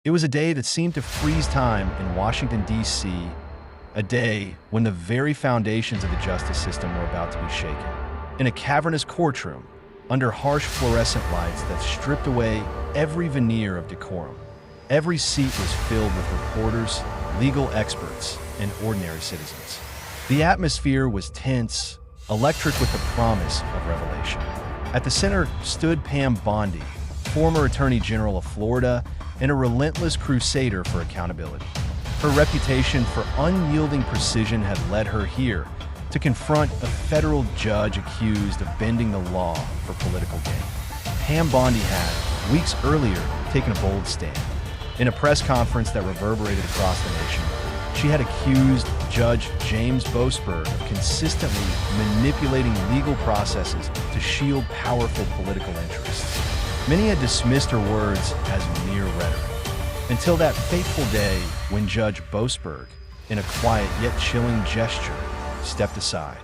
It was a day that seemed to freeze time in Washington, D.C., a day when the very foundations of the justice system were about to be shaken. In a cavernous courtroom, under harsh fluorescent lights that stripped away every veneer of decorum, every seat was filled with reporters, legal experts, and ordinary citizens. The atmosphere was tense, electric with the promise of revelation. At the center stood Pam Bondi, former Attorney General of Florida and a relentless crusader for accountability. Her reputation for unyielding precision had led her here to confront a federal judge accused of bending the law for political gain. Pam Bondi had, weeks earlier, taken a bold stand. In a press conference that reverberated across the nation, she had accused Judge James Boasberg of consistently manipulating legal processes to shield powerful political interests. Many had dismissed her words as mere rhetoric, until that fateful day when Judge Boasberg, in a quiet yet chilling gesture, stepped aside.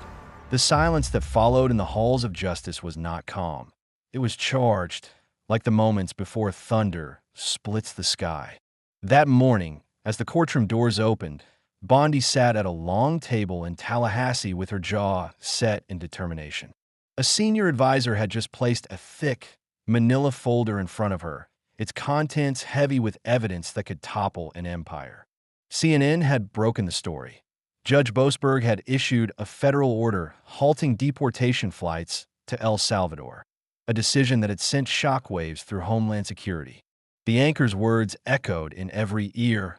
The silence that followed in the halls of justice was not calm. It was charged, like the moments before thunder splits the sky. That morning, as the courtroom doors opened, Bondi sat at a long table in Tallahassee with her jaw set in determination. A senior advisor had just placed a thick, manila folder in front of her, its contents heavy with evidence that could topple an empire. CNN had broken the story. Judge Boasberg had issued a federal order halting deportation flights to El Salvador, a decision that had sent shockwaves through Homeland Security. The anchor's words echoed in every ear.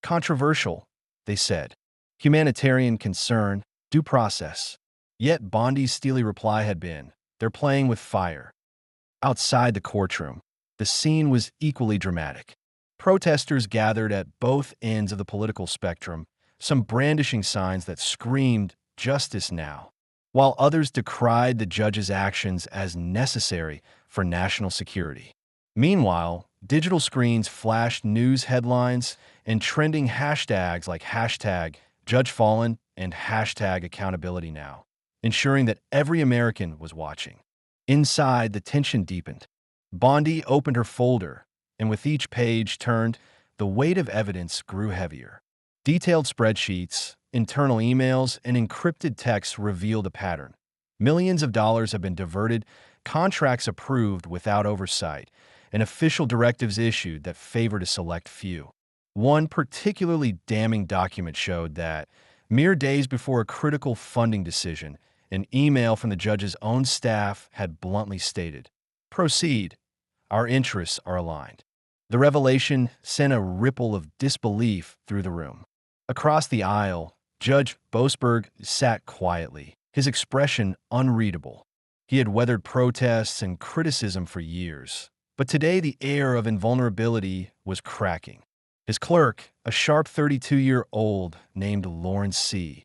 Controversial, they said. Humanitarian concern, due process. Yet Bondi's steely reply had been, "They're playing with fire." Outside the courtroom, the scene was equally dramatic. Protesters gathered at both ends of the political spectrum, some brandishing signs that screamed, "Justice now," while others decried the judge's actions as necessary for national security. Meanwhile, digital screens flashed news headlines and trending hashtags like #JudgeFallen and #AccountabilityNow, ensuring that every American was watching. Inside, the tension deepened. Bondi opened her folder, and with each page turned, the weight of evidence grew heavier. Detailed spreadsheets, internal emails, and encrypted texts revealed a pattern. Millions of dollars have been diverted, contracts approved without oversight, and official directives issued that favored a select few. One particularly damning document showed that, mere days before a critical funding decision, an email from the judge's own staff had bluntly stated, "Proceed. Our interests are aligned." The revelation sent a ripple of disbelief through the room. Across the aisle, Judge Boasberg sat quietly, his expression unreadable. He had weathered protests and criticism for years, but today the air of invulnerability was cracking. His clerk, a sharp 32-year-old named Lawrence C.,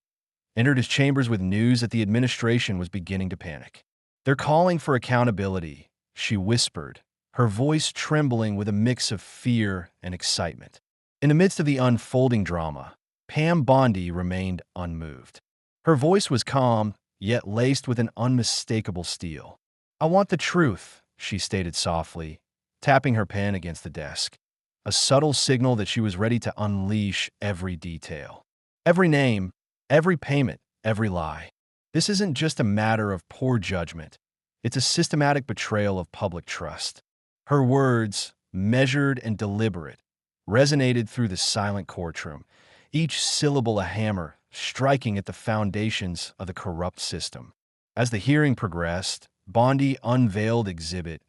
entered his chambers with news that the administration was beginning to panic. "They're calling for accountability," she whispered, her voice trembling with a mix of fear and excitement. In the midst of the unfolding drama, Pam Bondi remained unmoved. Her voice was calm, yet laced with an unmistakable steel. "I want the truth," she stated softly, tapping her pen against the desk, a subtle signal that she was ready to unleash every detail. Every name, every payment, every lie. This isn't just a matter of poor judgment. It's a systematic betrayal of public trust. Her words, measured and deliberate, resonated through the silent courtroom, each syllable a hammer striking at the foundations of the corrupt system. As the hearing progressed, Bondi unveiled Exhibit,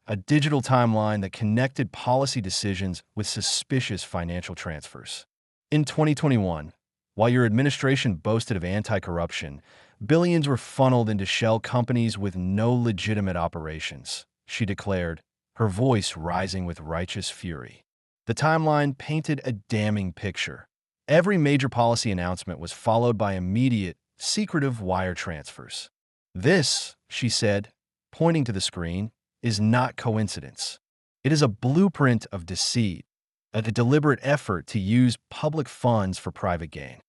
a digital timeline that connected policy decisions with suspicious financial transfers. In 2021, while your administration boasted of anti-corruption, billions were funneled into shell companies with no legitimate operations, she declared, her voice rising with righteous fury. The timeline painted a damning picture. Every major policy announcement was followed by immediate, secretive wire transfers. "This," she said, pointing to the screen, "is not coincidence. It is a blueprint of deceit, a deliberate effort to use public funds for private gain."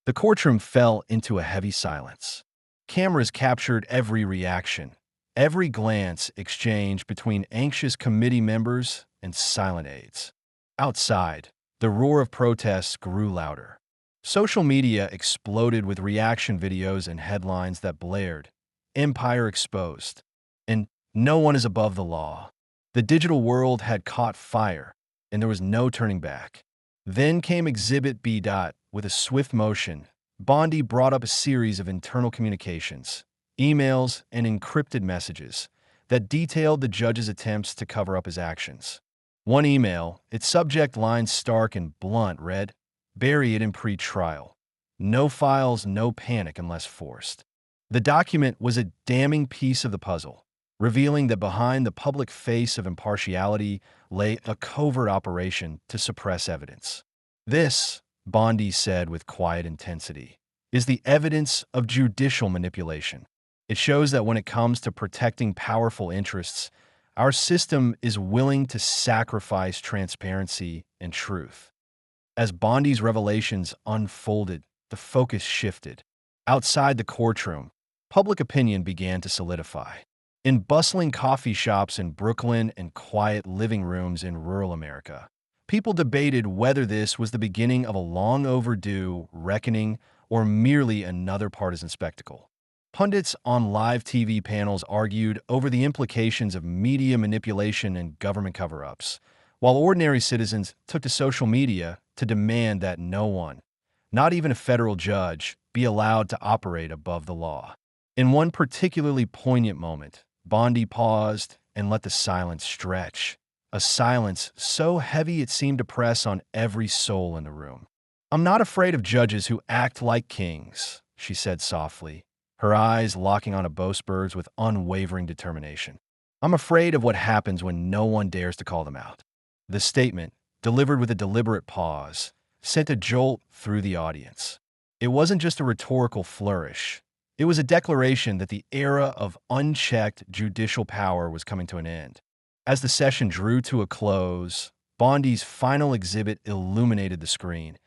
The courtroom fell into a heavy silence. Cameras captured every reaction, every glance exchanged between anxious committee members and silent aides. Outside, the roar of protests grew louder. Social media exploded with reaction videos and headlines that blared, "Empire exposed," and "No one is above the law." The digital world had caught fire, and there was no turning back. Then came Exhibit B. With a swift motion, Bondi brought up a series of internal communications, emails, and encrypted messages that detailed the judge's attempts to cover up his actions. One email, its subject line stark and blunt, read, "Bury it in pre-trial. No files, no panic unless forced." The document was a damning piece of the puzzle, revealing that behind the public face of impartiality lay a covert operation to suppress evidence. "This," Bondi said with quiet intensity, "is the evidence of judicial manipulation. It shows that when it comes to protecting powerful interests, our system is willing to sacrifice transparency and truth." As Bondi's revelations unfolded, the focus shifted. Outside the courtroom, public opinion began to solidify. In bustling coffee shops in Brooklyn and quiet living rooms in rural America, people debated whether this was the beginning of a long overdue reckoning or merely another partisan spectacle. Pundits on live TV panels argued over the implications of media manipulation and government cover-ups, while ordinary citizens took to social media to demand that no one, not even a federal judge, be allowed to operate above the law. In one particularly poignant moment, Bondi paused and let the silence stretch, a silence so heavy it seemed to press on every soul in the room. "I'm not afraid of judges who act like kings," she said softly, her eyes locking on a Bosberg's with unwavering determination. "I'm afraid of what happens when no one dares to call them out." The statement, delivered with a deliberate pause, sent a jolt through the audience. It wasn't just a rhetorical flourish. It was a declaration that the era of unchecked judicial power was coming to an end. As the session drew to a close, Bondi's final exhibit illuminated the screen,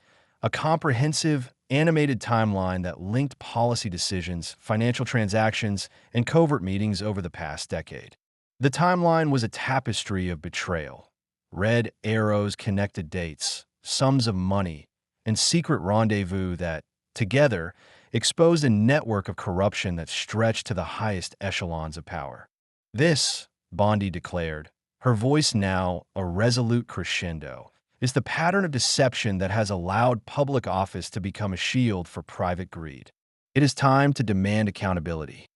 a comprehensive, animated timeline that linked policy decisions, financial transactions, and covert meetings over the past decade. The timeline was a tapestry of betrayal. Red arrows connected dates, sums of money, and secret rendezvous that, together, exposed a network of corruption that stretched to the highest echelons of power. "This," Bondi declared, her voice now a resolute crescendo, "is the pattern of deception that has allowed public office to become a shield for private greed. It is time to demand accountability."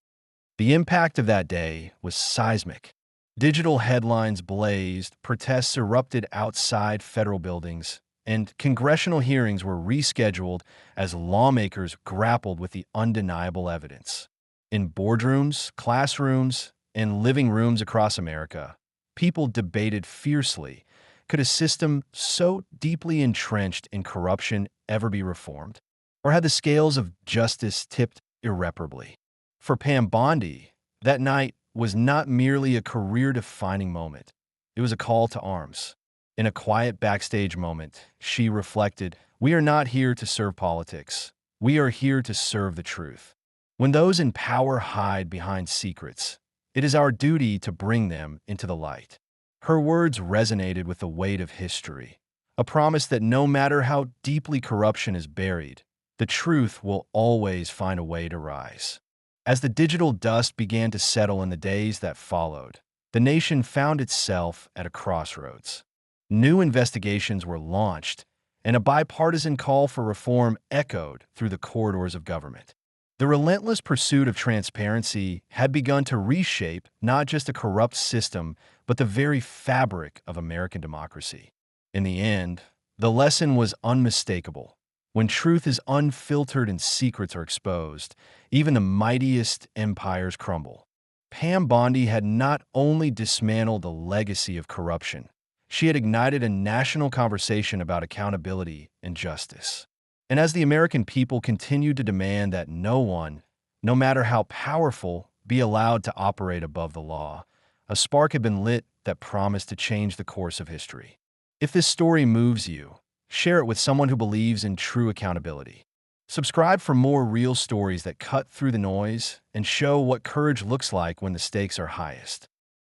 The impact of that day was seismic. Digital headlines blazed, protests erupted outside federal buildings, and congressional hearings were rescheduled as lawmakers grappled with the undeniable evidence. In boardrooms, classrooms, and living rooms across America, people debated fiercely, could a system so deeply entrenched in corruption ever be reformed? Or had the scales of justice tipped irreparably? For Pam Bondi, that night was not merely a career-defining moment. It was a call to arms. In a quiet backstage moment, she reflected, "We are not here to serve politics. We are here to serve the truth. When those in power hide behind secrets, it is our duty to bring them into the light." Her words resonated with the weight of history, a promise that no matter how deeply corruption is buried, the truth will always find a way to rise. As the digital dust began to settle in the days that followed, the nation found itself at a crossroads. New investigations were launched, and a bipartisan call for reform echoed through the corridors of government. The relentless pursuit of transparency had begun to reshape not just a corrupt system, but the very fabric of American democracy. In the end, the lesson was unmistakable. When truth is unfiltered and secrets are exposed, even the mightiest empires crumble. Pam Bondi had not only dismantled a legacy of corruption, she had ignited a national conversation about accountability and justice. And as the American people continued to demand that no one, no matter how powerful, be allowed to operate above the law, a spark had been lit that promised to change the course of history. If this story moves you, share it with someone who believes in true accountability. Subscribe for more real stories that cut through the noise and show what courage looks like when the stakes are highest.